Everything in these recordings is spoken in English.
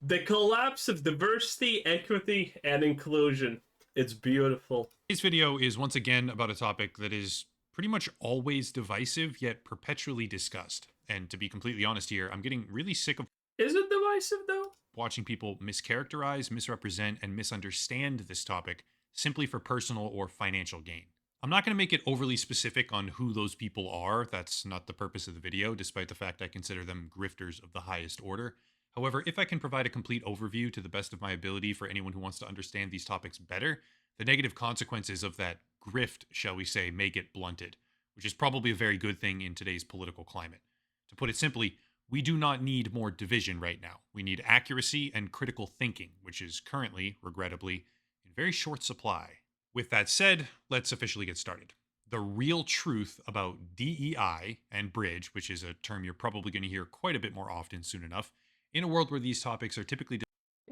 The collapse of diversity, equity, and inclusion. It's beautiful. Today's video is once again about a topic that is pretty much always divisive, yet perpetually discussed. And to be completely honest here, I'm getting really sick of Is it divisive, though? watching people mischaracterize, misrepresent, and misunderstand this topic simply for personal or financial gain. I'm not going to make it overly specific on who those people are. That's not the purpose of the video, despite the fact I consider them grifters of the highest order. However, if I can provide a complete overview to the best of my ability for anyone who wants to understand these topics better, the negative consequences of that grift, shall we say, may get blunted, which is probably a very good thing in today's political climate. To put it simply, we do not need more division right now. We need accuracy and critical thinking, which is currently, regrettably, in very short supply. With that said, let's officially get started. The real truth about DEI and bridge, which is a term you're probably going to hear quite a bit more often soon enough, in a world where these topics are typically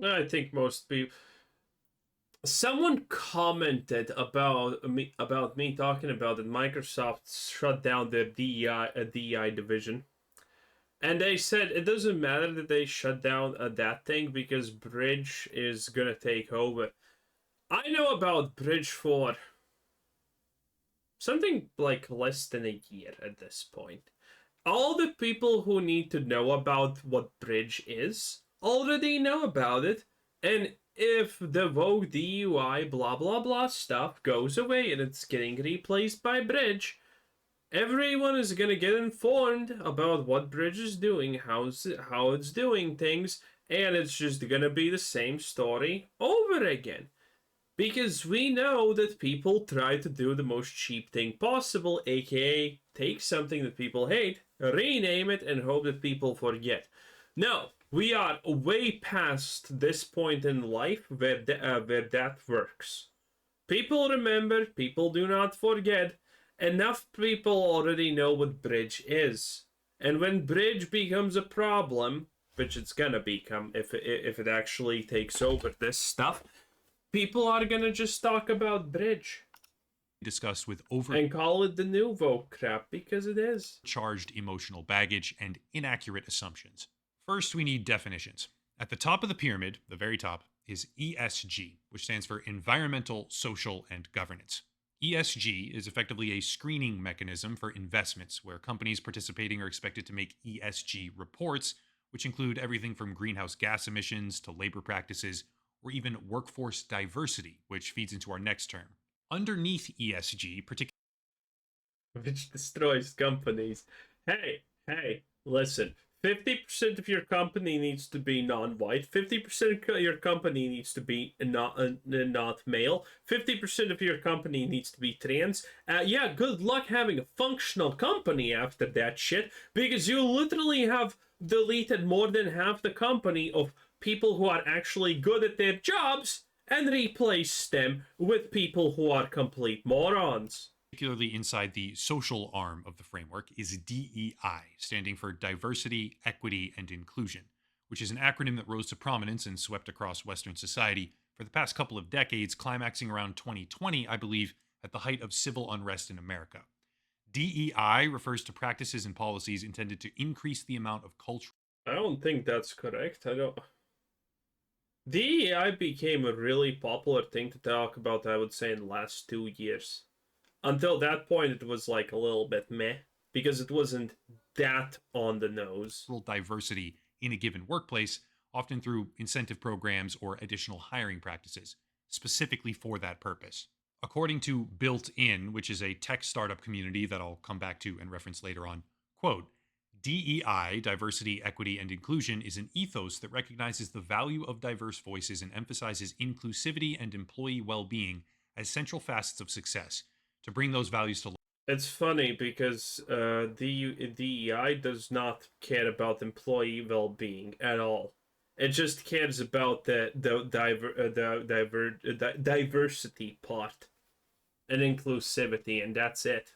I think most people. Someone commented about me talking about that Microsoft shut down their DEI division, and they said it doesn't matter that they shut down that thing because Bridge is gonna take over. I know about Bridge for something like less than a year at this point. All the people who need to know about what Bridge is already know about it, and if the Vogue DUI blah blah blah stuff goes away and it's getting replaced by Bridge, everyone is gonna get informed about what Bridge is doing, how it's doing things, and it's just gonna be the same story over again. Because we know that people try to do the most cheap thing possible, aka take something that people hate, rename it, and hope that people forget. No, we are way past this point in life where that works. People remember, people do not forget. Enough people already know what Bridge is. And when Bridge becomes a problem, which it's gonna become if it actually takes over this stuff, people are gonna just talk about Bridge. discussed with And call it the new Vogue crap, because it is. overcharged emotional baggage and inaccurate assumptions. First, we need definitions. At the top of the pyramid, the very top, is ESG, which stands for Environmental, Social, and Governance. ESG is effectively a screening mechanism for investments where companies participating are expected to make ESG reports, which include everything from greenhouse gas emissions to labor practices, or even workforce diversity, which feeds into our next term. Underneath ESG, Which destroys companies. Hey, listen. 50% of your company needs to be non-white. 50% of your company needs to be not male. 50% of your company needs to be trans. Yeah, good luck having a functional company after that shit, because you literally have deleted more than half the company of people who are actually good at their jobs and replaced them with people who are complete morons. particularly inside the social arm of the framework, is DEI, standing for Diversity, Equity, and Inclusion, which is an acronym that rose to prominence and swept across Western society for the past couple of decades, climaxing around 2020, I believe, at the height of civil unrest in America. DEI refers to practices and policies intended to increase the amount of cultural. I don't think that's correct. I don't. DEI became a really popular thing to talk about, I would say, in the last 2 years. Until that point, it was like a little bit meh, because it wasn't that on the nose. Diversity in a given workplace, often through incentive programs or additional hiring practices, specifically for that purpose. According to Built In, which is a tech startup community that I'll come back to and reference later on, quote, DEI, diversity, equity, and inclusion, is an ethos that recognizes the value of diverse voices and emphasizes inclusivity and employee well-being as central facets of success. To bring those values to life. It's funny because DEI does not care about employee well-being at all. It just cares about the diversity part and inclusivity, and that's it.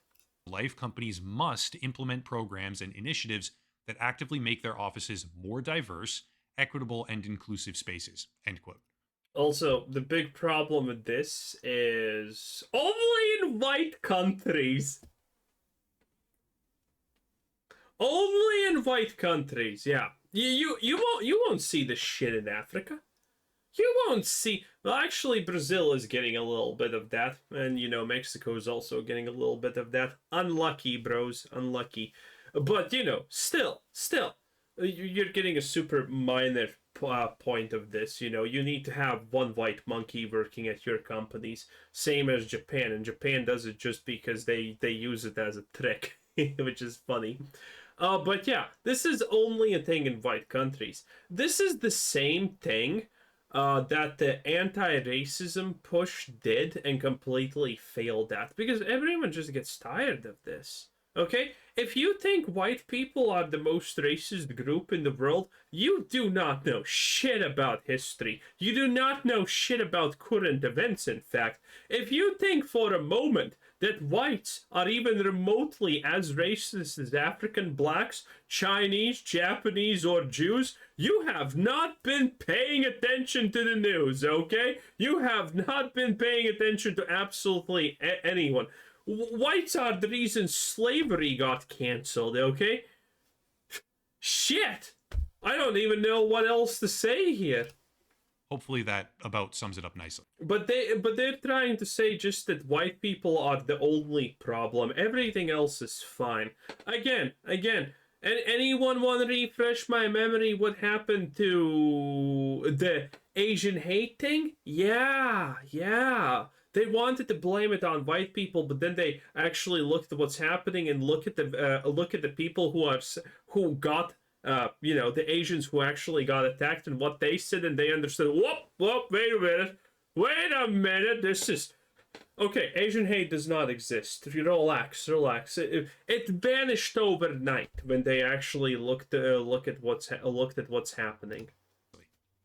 Life companies must implement programs and initiatives that actively make their offices more diverse, equitable, and inclusive spaces. End quote. Also, the big problem with this is only in white countries. Only in white countries, yeah. You won't see this shit in Africa. You won't see. Well, actually, Brazil is getting a little bit of that, and Mexico is also getting a little bit of that. Unlucky, bros, unlucky. But still, you're getting a super minor point of this. You need to have one white monkey working at your companies, same as Japan, and Japan does it just because they use it as a trick, which is funny. But yeah, this is only a thing in white countries. This is the same thing that the anti-racism push did and completely failed at because everyone just gets tired of this. Okay? If you think white people are the most racist group in the world, you do not know shit about history. You do not know shit about current events, in fact. If you think for a moment that whites are even remotely as racist as African blacks, Chinese, Japanese, or Jews, you have not been paying attention to the news, okay? You have not been paying attention to absolutely anyone. Whites are the reason slavery got canceled, okay? Shit! I don't even know what else to say here. Hopefully that about sums it up nicely. But they're trying to say just that white people are the only problem. Everything else is fine. Again. And anyone want to refresh my memory? What happened to the Asian hate thing? Yeah. They wanted to blame it on white people, but then they actually looked at what's happening and look at the people who got the Asians who actually got attacked and what they said, and they understood. Whoop! Wait a minute. This is okay. Asian hate does not exist. Relax. It vanished overnight when they actually looked at what's happening.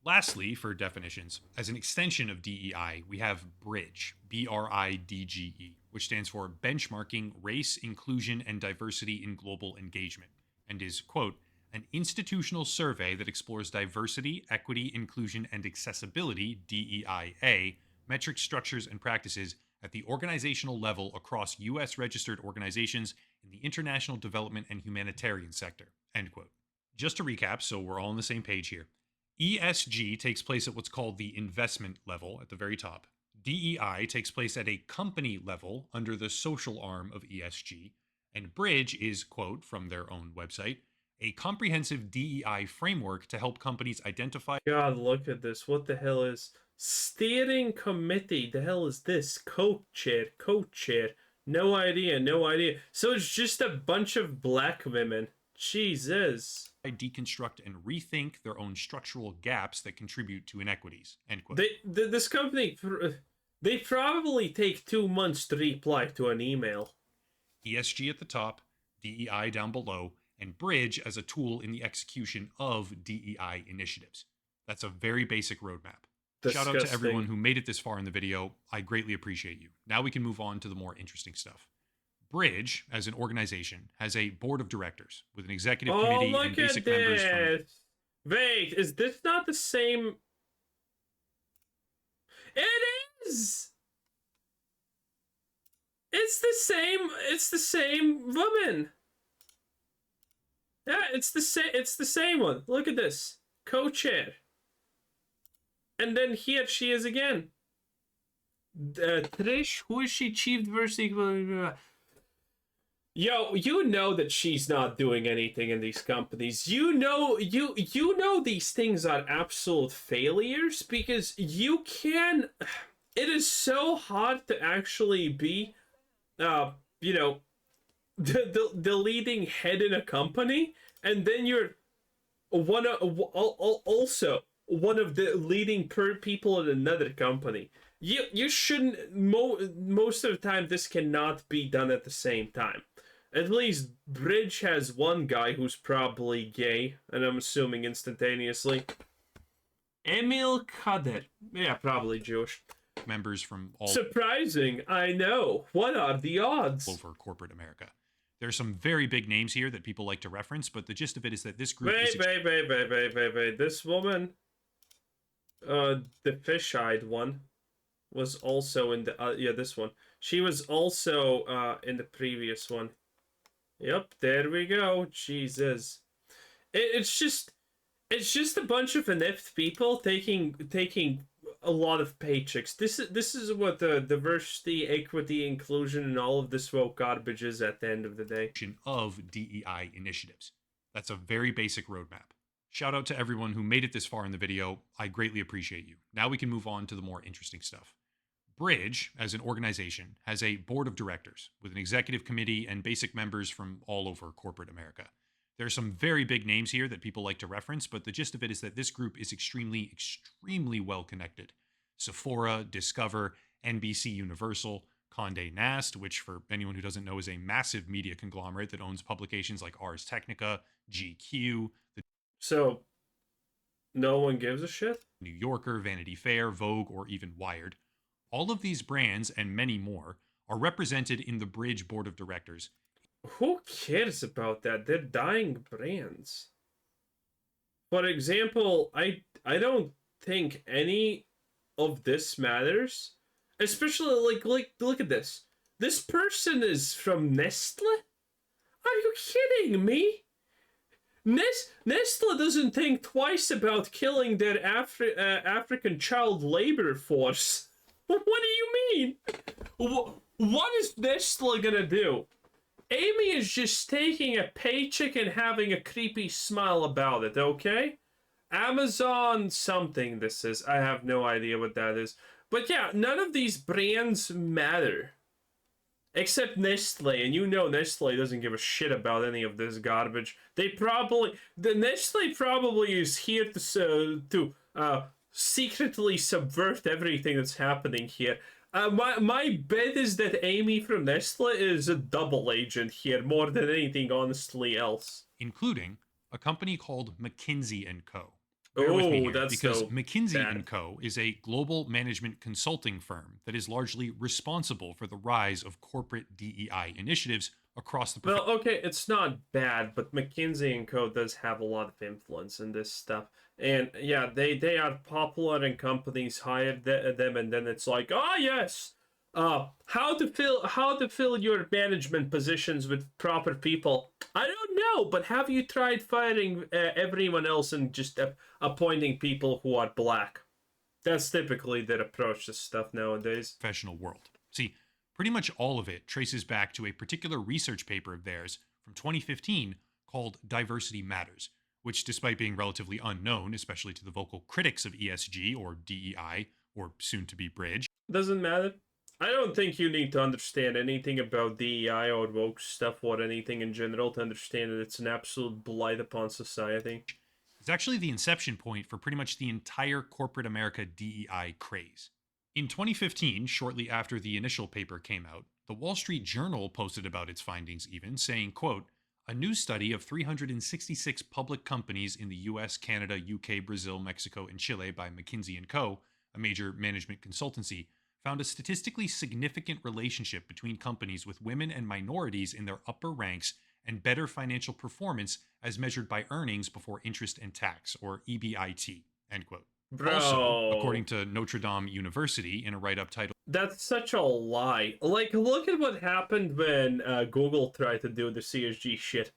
Lastly, for definitions, as an extension of DEI, we have BRIDGE, BRIDGE, which stands for Benchmarking Race, Inclusion, and Diversity in Global Engagement, and is, quote, an institutional survey that explores diversity, equity, inclusion, and accessibility, DEIA, metric structures and practices at the organizational level across U.S. registered organizations in the international development and humanitarian sector, end quote. Just to recap, so we're all on the same page here, ESG takes place at what's called the investment level at the very top. DEI takes place at a company level under the social arm of ESG. And BRIDGE is, quote, from their own website, a comprehensive DEI framework to help companies identify. God, look at this. What the hell is steering committee? The hell is this? Co-chair. No idea. So it's just a bunch of black women. Jesus. Deconstruct and rethink their own structural gaps that contribute to inequities, end quote. This company, they probably take 2 months to reply to an email. ESG at the top, DEI down below, and BRIDGE as a tool in the execution of DEI initiatives. That's a very basic roadmap. Disgusting. Shout out to everyone who made it this far in the video. I greatly appreciate you. Now we can move on to the more interesting stuff. BRIDGE, as an organization, has a board of directors with an executive committee and basic members from... Wait, is this not the same? It is! It's the same woman. Yeah, it's the same one. Look at this. Co-chair. And then here she is again. Trish, who is she? Chief Diversity... Yo, you know that she's not doing anything in these companies. You know these things are absolute failures because you can. It is so hard to actually be, the leading head in a company, and then you're also one of the leading people in another company. You shouldn't. Most of the time, this cannot be done at the same time. At least BRIDGE has one guy who's probably gay, and I'm assuming instantaneously. Emil Kader. Yeah, probably Jewish. Members from all... Surprising, I know. What are the odds? ...over corporate America. There are some very big names here that people like to reference, but the gist of it is that this group Wait. This woman, the fish-eyed one, was also in the... this one. She was also in the previous one. Yep, there we go. Jesus. It's just... It's just a bunch of inept people taking a lot of paychecks. This is what the diversity, equity, inclusion, and all of this woke garbage is at the end of the day. Of DEI initiatives. That's a very basic roadmap. Shout out to everyone who made it this far in the video. I greatly appreciate you. Now we can move on to the more interesting stuff. Bridge, as an organization, has a board of directors with an executive committee and basic members from all over corporate America. There are some very big names here that people like to reference, but the gist of it is that this group is extremely well connected. Sephora, Discover, NBC Universal, Condé Nast, which for anyone who doesn't know is a massive media conglomerate that owns publications like Ars Technica, GQ, The So no one gives a shit? New Yorker, Vanity Fair, Vogue, or even Wired. All of these brands and many more are represented in the Bridge board of directors. Who cares about that? They're dying brands. For example, I don't think any of this matters. Especially like look at this. This person is from Nestle? Are you kidding me? Nestle doesn't think twice about killing their African child labor force. What do you mean? What is Nestle gonna do? Amy is just taking a paycheck and having a creepy smile about it, okay? Amazon something this is. I have no idea what that is. But yeah, none of these brands matter. Except Nestle, and you know Nestle doesn't give a shit about any of this garbage. The Nestle probably is here to secretly subvert everything that's happening here. My bet is that Amy from Nestle is a double agent here more than anything honestly else. Including a company called McKinsey & Co. Bear with me here, that's because so McKinsey bad. & Co. is a global management consulting firm that is largely responsible for the rise of corporate DEI initiatives across the Well, okay, it's not bad, but McKinsey and Co. does have a lot of influence in this stuff. And yeah, they are popular and companies hire them, and then it's like, oh yes, how to fill your management positions with proper people. I don't know, but have you tried firing everyone else and just appointing people who are black? That's typically their approach to stuff nowadays. professional world. See, pretty much all of it traces back to a particular research paper of theirs from 2015 called Diversity Matters, which, despite being relatively unknown, especially to the vocal critics of ESG or DEI, or soon to be Bridge, Doesn't matter. I don't think you need to understand anything about DEI or woke stuff or anything in general to understand that it's an absolute blight upon society. is actually the inception point for pretty much the entire corporate America DEI craze. In 2015, shortly after the initial paper came out, the Wall Street Journal posted about its findings even, saying, quote, a new study of 366 public companies in the US, Canada, UK, Brazil, Mexico, and Chile by McKinsey & Co., a major management consultancy, found a statistically significant relationship between companies with women and minorities in their upper ranks and better financial performance as measured by earnings before interest and tax, or EBIT, end quote. Bro, Also, according to Notre Dame University, in a write-up titled that's such a lie. Like, look at what happened when Google tried to do the CSG shit.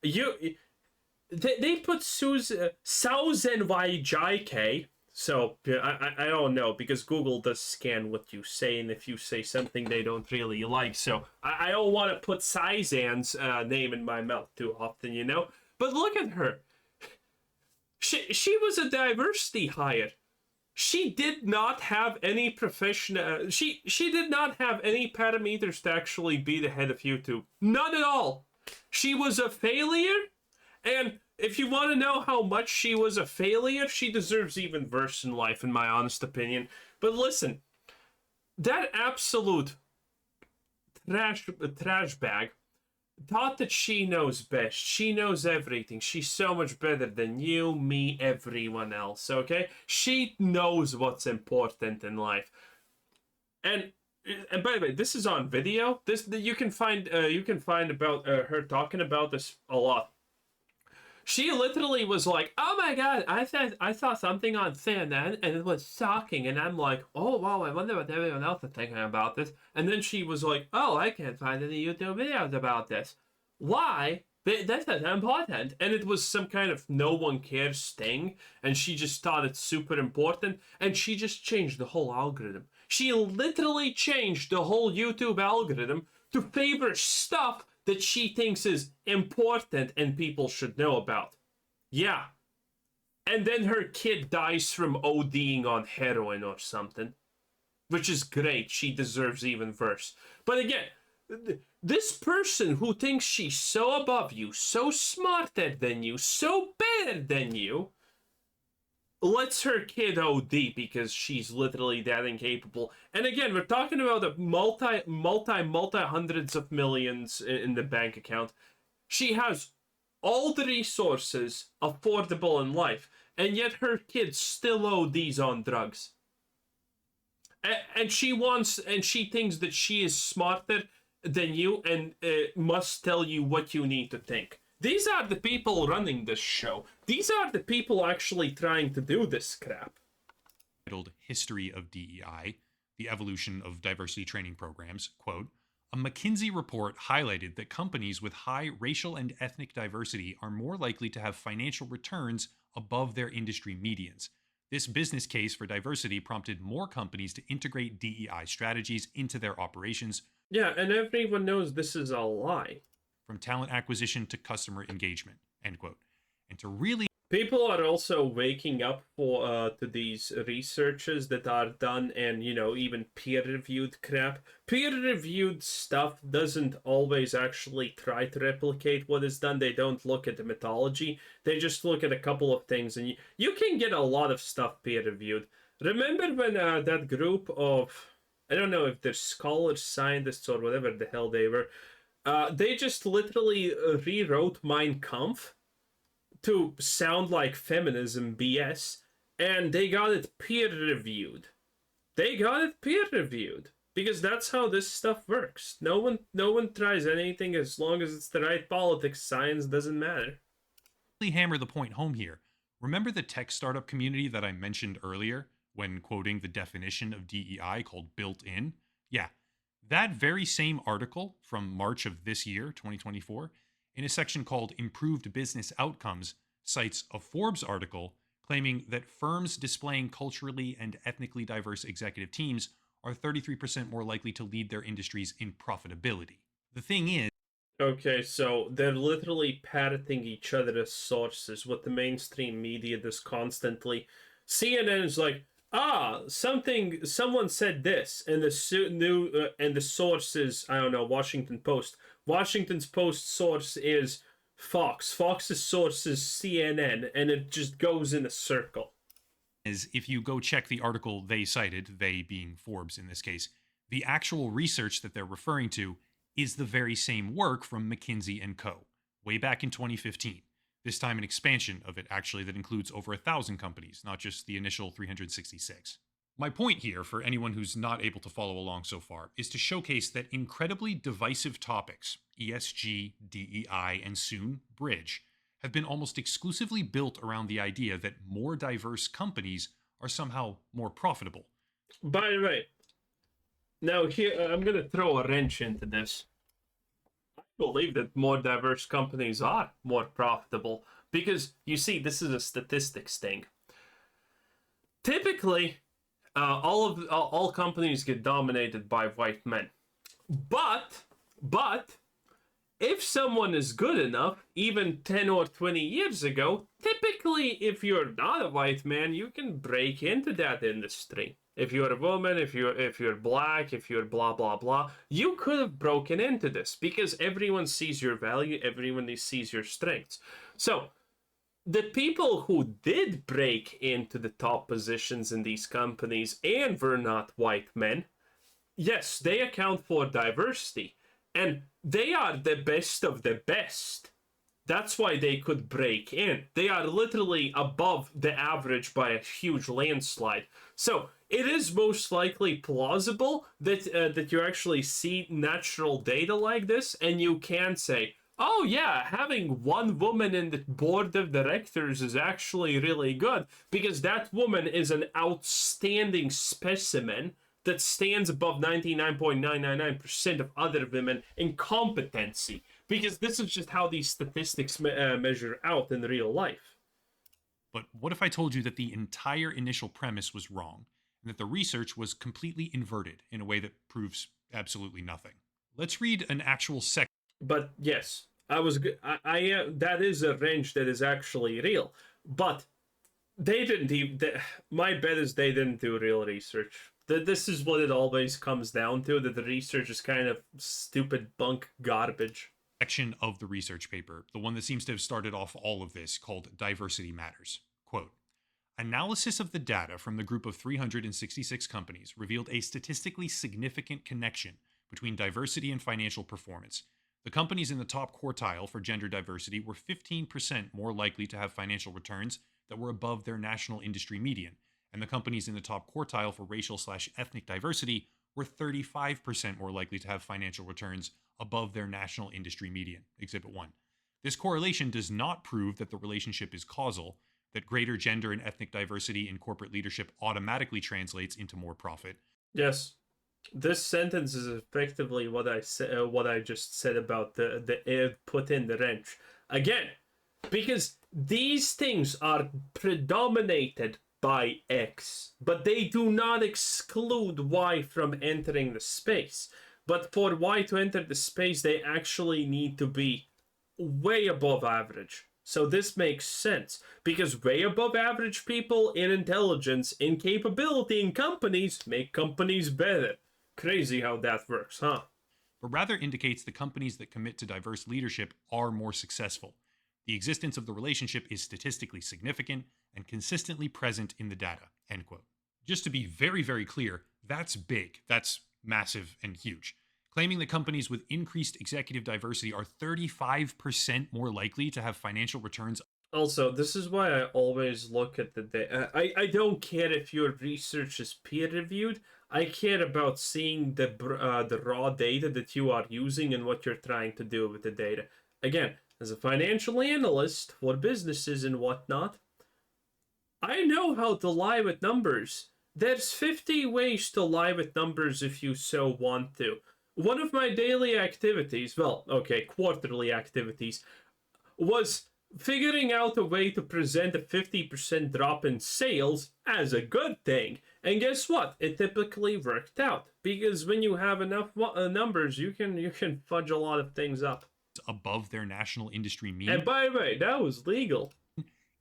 They put Susan YJK. So I don't know, because Google does scan what you say, and if you say something they don't really like, so I don't want to put Sizan's name in my mouth too often, you know. But look at her. She was a diversity hire. She did not have any professional. She did not have any parameters to actually be the head of YouTube. None at all. She was a failure, and if you want to know how much she was a failure, she deserves even worse in life, in my honest opinion. But listen, that absolute trash bag thought that she knows best. She knows everything. She's so much better than you, me, everyone else, okay? She knows what's important in life. And by the way, this is on video. You can find about her talking about this a lot. She literally was like, "Oh my god, I saw something on CNN and it was shocking," and I'm like, "Oh wow, I wonder what everyone else is thinking about this." And then she was like, "Oh, I can't find any YouTube videos about this." Why? That's important. And it was some kind of no one cares thing. And she just thought it's super important. And she just changed the whole algorithm. She literally changed the whole YouTube algorithm to favor stuff that she thinks is important and people should know about. Yeah. And then her kid dies from ODing on heroin or something. Which is great. She deserves even worse. But again, this person who thinks she's so above you, so smarter than you, so better than you, lets her kid OD because she's literally that incapable. And again, we're talking about a multi hundreds of millions in the bank account. She has all the resources affordable in life, and yet her kid still ODs on drugs. And she thinks that she is smarter than you and must tell you what you need to think. These are the people running this show. These are the people actually trying to do this crap. Titled History of DEI, the Evolution of Diversity Training Programs, quote, a McKinsey report highlighted that companies with high racial and ethnic diversity are more likely to have financial returns above their industry medians. This business case for diversity prompted more companies to integrate DEI strategies into their operations. Yeah, and everyone knows this is a lie. From talent acquisition to customer engagement, end quote. And to really... People are also waking up to these researches that are done and, even peer-reviewed crap. Peer-reviewed stuff doesn't always actually try to replicate what is done. They don't look at the methodology. They just look at a couple of things, and you can get a lot of stuff peer-reviewed. Remember when that group of, I don't know if they're scholars, scientists, or whatever the hell they were, they just literally rewrote Mein Kampf to sound like feminism BS, and they got it peer-reviewed. They got it peer-reviewed because that's how this stuff works. No one tries anything as long as it's the right politics. Science doesn't matter. Really hammer the point home here. Remember the tech startup community that I mentioned earlier when quoting the definition of DEI called built-in? Yeah, that very same article from March of this year, 2024, in a section called Improved Business Outcomes, cites a Forbes article claiming that firms displaying culturally and ethnically diverse executive teams are 33% more likely to lead their industries in profitability. The thing is... Okay, so they're literally parroting each other as sources, what the mainstream media does constantly. CNN is like, someone said this, and the source is, I don't know, Washington Post. Washington Post source is Fox. Fox's source is CNN, and it just goes in a circle. If you go check the article they cited, they being Forbes in this case, the actual research that they're referring to is the very same work from McKinsey & Co. way back in 2015. This time an expansion of it, actually, that includes over 1,000 companies, not just the initial 366. My point here, for anyone who's not able to follow along so far, is to showcase that incredibly divisive topics, ESG, DEI, and soon, Bridge, have been almost exclusively built around the idea that more diverse companies are somehow more profitable. By the way, now here, I'm going to throw a wrench into this. I believe that more diverse companies are more profitable because, you see, this is a statistics thing. Typically, all companies get dominated by white men. But, if someone is good enough, even 10 or 20 years ago, typically, if you're not a white man, you can break into that industry. If you're a woman, if you're black, if you're blah, blah, blah, you could have broken into this because everyone sees your value, everyone sees your strengths. So, the people who did break into the top positions in these companies and were not white men, yes, they account for diversity. And they are the best of the best. That's why they could break in. They are literally above the average by a huge landslide. So it is most likely plausible that you actually see natural data like this, and you can say, oh yeah, having one woman in the board of directors is actually really good because that woman is an outstanding specimen that stands above 99.999% of other women in competency. because this is just how these statistics measure out in real life. But what if I told you that the entire initial premise was wrong, and that the research was completely inverted in a way that proves absolutely nothing? Let's read an actual section. But yes, that is a range that is actually real. But they didn't even. My bet is they didn't do real research. This is what it always comes down to. That the research is kind of stupid bunk garbage. Section of the research paper, the one that seems to have started off all of this, called Diversity Matters. Quote, analysis of the data from the group of 366 companies revealed a statistically significant connection between diversity and financial performance. The companies in the top quartile for gender diversity were 15% more likely to have financial returns that were above their national industry median, and the companies in the top quartile for racial/ethnic diversity were 35% more likely to have financial returns above their national industry median. Exhibit 1. This correlation does not prove that the relationship is causal, that greater gender and ethnic diversity in corporate leadership automatically translates into more profit. Yes, this sentence is effectively what I said. What I just said about the put in the wrench again, because these things are predominated by X, but they do not exclude Y from entering the space. But for Y to enter the space, they actually need to be way above average. So this makes sense, because way above average people in intelligence, in capability, in companies make companies better. Crazy how that works, huh? But rather indicates the companies that commit to diverse leadership are more successful. The existence of the relationship is statistically significant and consistently present in the data. End quote. Just to be very, very clear, that's big. That's massive and huge. Claiming that companies with increased executive diversity are 35% more likely to have financial returns. Also, this is why I always look at the data. I don't care if your research is peer reviewed. I care about seeing the raw data that you are using and what you're trying to do with the data. Again, as a financial analyst for businesses and whatnot, I know how to lie with numbers. There's 50 ways to lie with numbers if you so want to. One of my daily activities, well, okay, quarterly activities, was figuring out a way to present a 50% drop in sales as a good thing. And guess what? It typically worked out, because when you have enough numbers, you can fudge a lot of things up. Above their national industry median. And by the way, that was legal.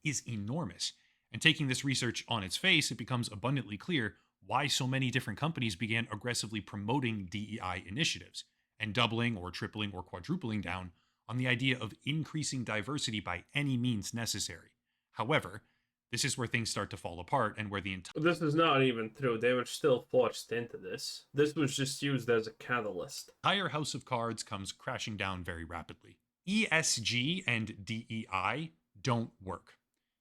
Is enormous. And taking this research on its face, it becomes abundantly clear why so many different companies began aggressively promoting DEI initiatives and doubling or tripling or quadrupling down on the idea of increasing diversity by any means necessary. However, this is where things start to fall apart and where the entire... This is not even true. They were still forced into this. This was just used as a catalyst. entire house of cards comes crashing down very rapidly. ESG and DEI don't work.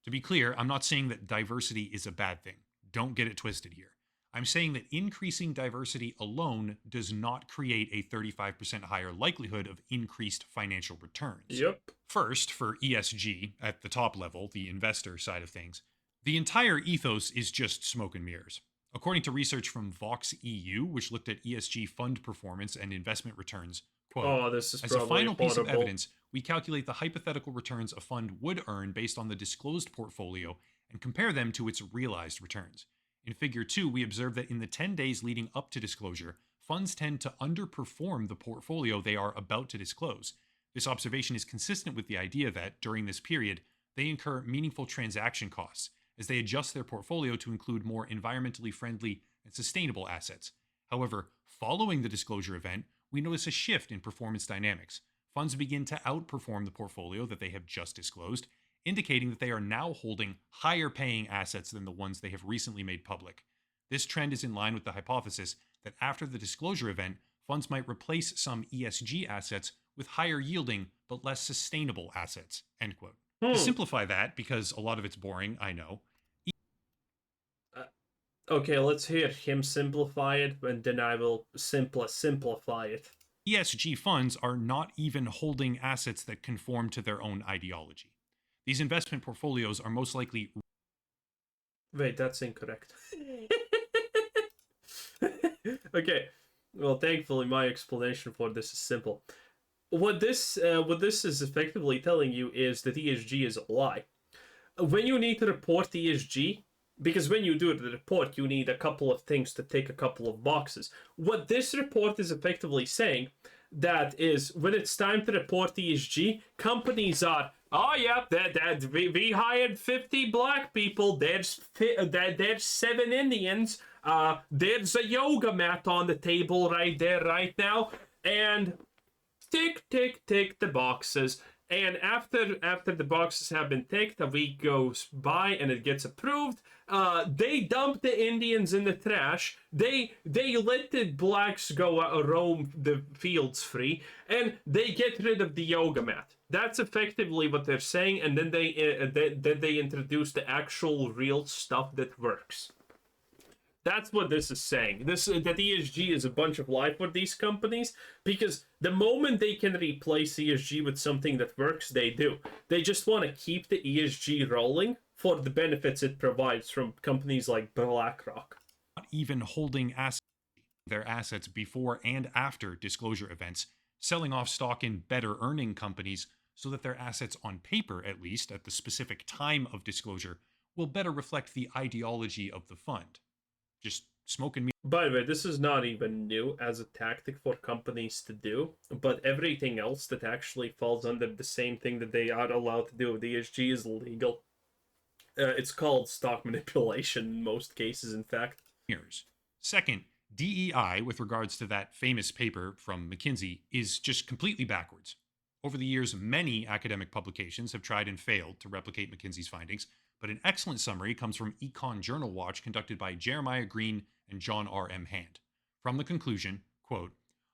To be clear, I'm not saying that diversity is a bad thing. Don't get it twisted here. I'm saying that increasing diversity alone does not create a 35% higher likelihood of increased financial returns. Yep. First, for ESG, at the top level, the investor side of things, the entire ethos is just smoke and mirrors. According to research from Vox EU, which looked at ESG fund performance and investment returns, quote, this is as a final piece of horrible evidence, we calculate the hypothetical returns a fund would earn based on the disclosed portfolio and compare them to its realized returns. In Figure 2, we observe that in the 10 days leading up to disclosure, funds tend to underperform the portfolio they are about to disclose. This observation is consistent with the idea that, during this period, they incur meaningful transaction costs as they adjust their portfolio to include more environmentally friendly and sustainable assets. However, following the disclosure event, we notice a shift in performance dynamics. Funds begin to outperform the portfolio that they have just disclosed, indicating that they are now holding higher paying assets than the ones they have recently made public. This trend is in line with the hypothesis that after the disclosure event, funds might replace some ESG assets with higher yielding but less sustainable assets. End quote. To simplify that, because a lot of it's boring, I know. Okay, let's hear him simplify it, and then I will simplify it. ESG funds are not even holding assets that conform to their own ideology. These investment portfolios are most likely... Wait, that's incorrect. Okay, well, thankfully my explanation for this is simple. what this is effectively telling you is that ESG is a lie. When you need to report ESG, because when you do the report, you need a couple of things to tick a couple of boxes. What this report is effectively saying that is when it's time to report ESG, companies are, oh yeah, we hired 50 black people. There's 7 Indians. There's a yoga mat on the table right there, right now, and tick, tick, tick the boxes. And after the boxes have been ticked, a week goes by and it gets approved. They dump the Indians in the trash. They let the blacks go roam the fields free, and they get rid of the yoga mat. That's effectively what they're saying, and then they introduce the actual real stuff that works. That's what this is saying. That ESG is a bunch of lie for these companies, because the moment they can replace ESG with something that works, they do. They just want to keep the ESG rolling for the benefits it provides from companies like BlackRock. Not even holding their assets before and after disclosure events, selling off stock in better earning companies so that their assets on paper, at least at the specific time of disclosure, will better reflect the ideology of the fund. Just smoking me. By the way, this is not even new as a tactic for companies to do, but everything else that actually falls under the same thing that they are allowed to do with ESG is legal. It's called stock manipulation in most cases, in fact. Second, DEI, with regards to that famous paper from McKinsey, is just completely backwards. Over the years, many academic publications have tried and failed to replicate McKinsey's findings, but an excellent summary comes from Econ Journal Watch, conducted by Jeremiah Green and John R.M. Hand. From the conclusion, quote,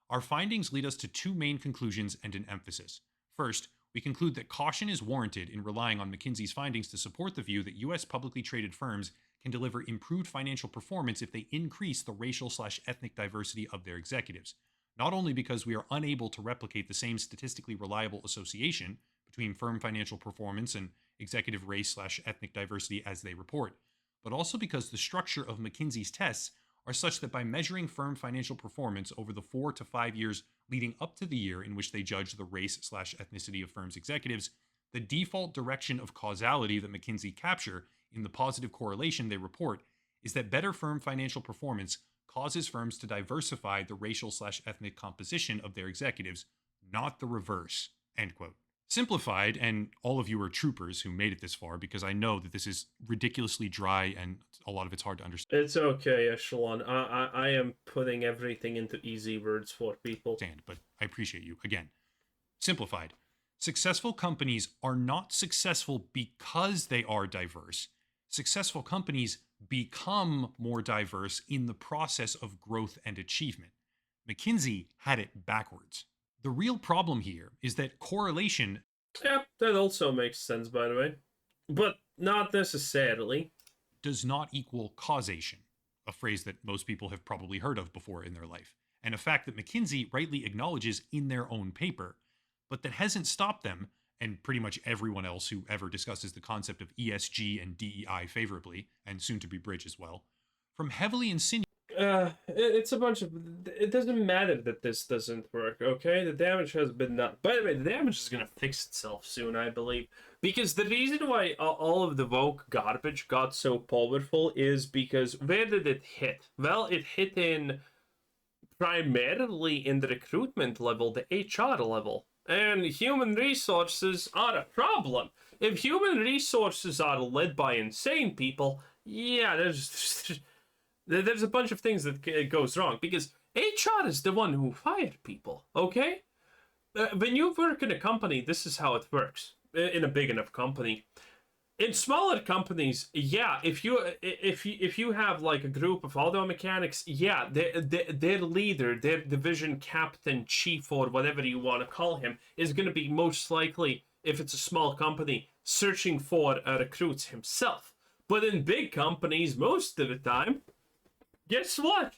"Our findings lead us to 2 main conclusions and an emphasis. First, we conclude that caution is warranted in relying on McKinsey's findings to support the view that U.S. publicly traded firms can deliver improved financial performance if they increase the racial/ethnic diversity of their executives, not only because we are unable to replicate the same statistically reliable association between firm financial performance and executive race/ethnic diversity as they report, but also because the structure of McKinsey's tests are such that by measuring firm financial performance over the 4 to 5 years leading up to the year in which they judge the race/ethnicity of firms' executives, the default direction of causality that McKinsey capture in the positive correlation they report is that better firm financial performance causes firms to diversify the racial/ethnic composition of their executives, not the reverse." End quote. Simplified, and all of you are troopers who made it this far, because I know that this is ridiculously dry and a lot of it's hard to understand. It's okay, Echelon. I am putting everything into easy words for people. But I appreciate you. Again, simplified. Successful companies are not successful because they are diverse. Successful companies become more diverse in the process of growth and achievement. McKinsey had it backwards. The real problem here is that correlation. Yeah, that also makes sense, by the way. But not necessarily. Does not equal causation, a phrase that most people have probably heard of before in their life, and a fact that McKinsey rightly acknowledges in their own paper, but that hasn't stopped them, and pretty much everyone else who ever discusses the concept of ESG and DEI favorably, and soon to be Bridge as well, from heavily insinuating. It's a bunch of. It doesn't matter that this doesn't work, okay? The damage has been done. By the way, the damage is gonna fix itself soon, I believe. Because the reason why all of the woke garbage got so powerful is because where did it hit? Well, it hit in primarily in the recruitment level, the HR level. And human resources are a problem. If human resources are led by insane people, yeah, there's a bunch of things that goes wrong, because HR is the one who fired people, okay? When you work in a company, this is how it works. In a big enough company. In smaller companies, yeah, if you have like a group of auto mechanics, yeah, their leader, their division captain, chief, or whatever you want to call him, is going to be most likely, if it's a small company, searching for recruits himself. But in big companies, most of the time, guess what?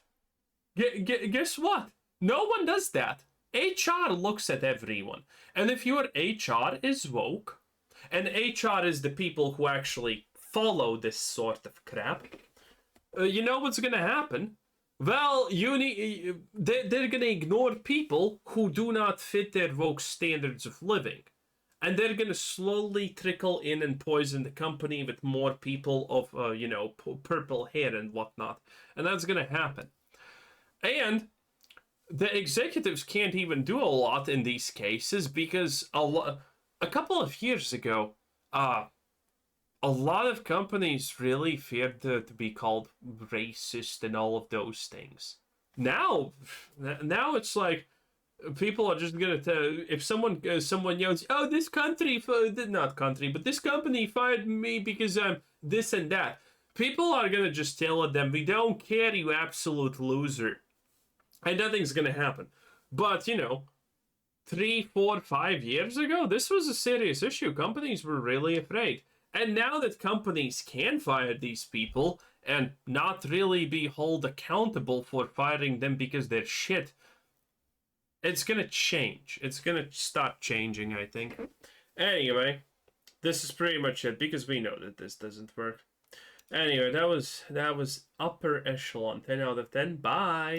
Guess what? No one does that. HR looks at everyone. And if your HR is woke, and HR is the people who actually follow this sort of crap, you know what's going to happen? Well, they're gonna ignore people who do not fit their woke standards of living. And they're gonna slowly trickle in and poison the company with more people of, purple hair and whatnot. And that's gonna happen. And the executives can't even do a lot in these cases because a couple of years ago, a lot of companies really feared to be called racist and all of those things. Now it's like people are just gonna tell if someone yells, "Oh, this country, not country, but this company fired me because I'm this and that." People are gonna just tell them, "We don't care, you absolute loser," and nothing's gonna happen. But 3, 4, 5 years ago, this was a serious issue. Companies were really afraid. And now that companies can fire these people and not really be held accountable for firing them because they're shit, it's gonna change. It's gonna start changing, I think. Anyway, this is pretty much it because we know that this doesn't work. Anyway, that was upper echelon. 10 out of 10. Bye.